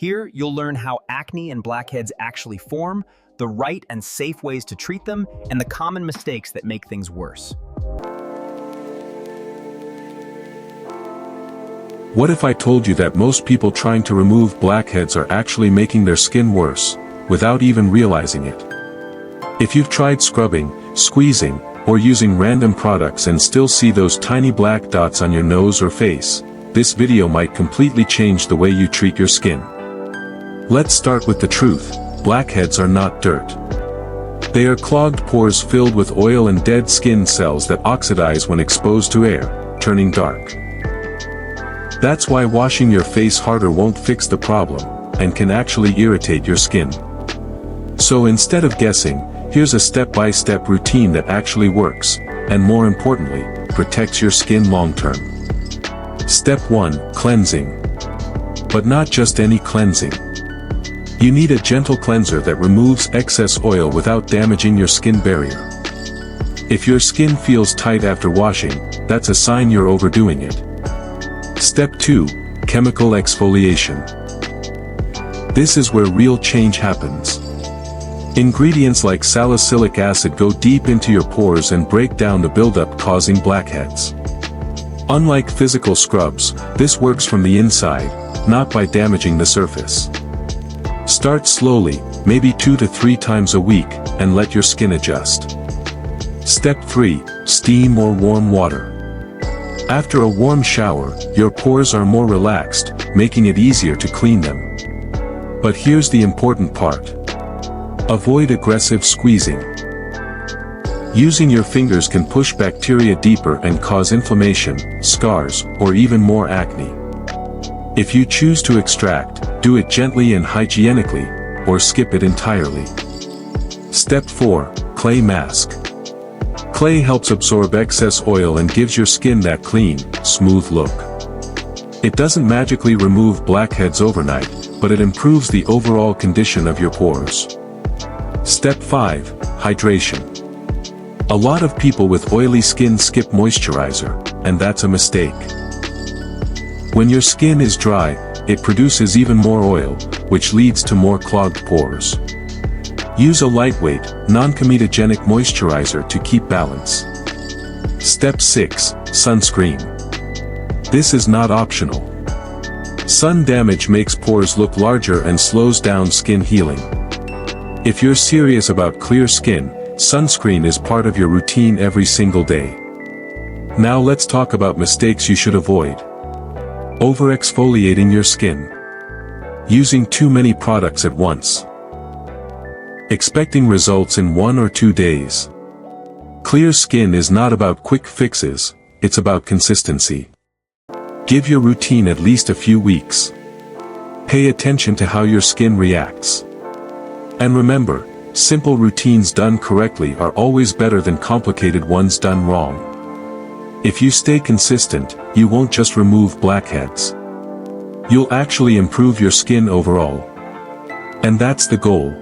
Here, you'll learn how acne and blackheads actually form, the right and safe ways to treat them, and the common mistakes that make things worse. What if I told you that most people trying to remove blackheads are actually making their skin worse, without even realizing it? If you've tried scrubbing, squeezing, or using random products and still see those tiny black dots on your nose or face, this video might completely change the way you treat your skin. Let's start with the truth. Blackheads are not dirt. They are clogged pores filled with oil and dead skin cells that oxidize when exposed to air, turning dark. That's why washing your face harder won't fix the problem, and can actually irritate your skin. So instead of guessing, here's a step-by-step routine that actually works, and more importantly, protects your skin long-term. Step 1. Cleansing. But not just any cleansing. You need a gentle cleanser that removes excess oil without damaging your skin barrier. If your skin feels tight after washing, that's a sign you're overdoing it. Step 2. Chemical exfoliation. This is where real change happens. Ingredients like salicylic acid go deep into your pores and break down the buildup, causing blackheads. Unlike physical scrubs, this works from the inside, not by damaging the surface. Start slowly, maybe 2 to 3 times a week, and let your skin adjust. Step 3. Steam or warm water. After a warm shower, your pores are more relaxed, making it easier to clean them. But here's the important part. Avoid aggressive squeezing. Using your fingers can push bacteria deeper and cause inflammation, scars, or even more acne. If you choose to extract, do it gently and hygienically, or skip it entirely. Step 4. Clay mask. Clay helps absorb excess oil and gives your skin that clean, smooth look. It doesn't magically remove blackheads overnight, but it improves the overall condition of your pores. Step 5. Hydration. A lot of people with oily skin skip moisturizer, and that's a mistake. When your skin is dry, it produces even more oil, which leads to more clogged pores. Use a lightweight, non-comedogenic moisturizer to keep balance. Step 6. Sunscreen. This is not optional. Sun damage makes pores look larger and slows down skin healing. If you're serious about clear skin, sunscreen is part of your routine every single day. Now let's talk about mistakes you should avoid. Over-exfoliating your skin. Using too many products at once. Expecting results in 1 or 2 days. Clear skin is not about quick fixes, it's about consistency. Give your routine at least a few weeks. Pay attention to how your skin reacts. And remember, simple routines done correctly are always better than complicated ones done wrong. If you stay consistent, you won't just remove blackheads. You'll actually improve your skin overall. And that's the goal.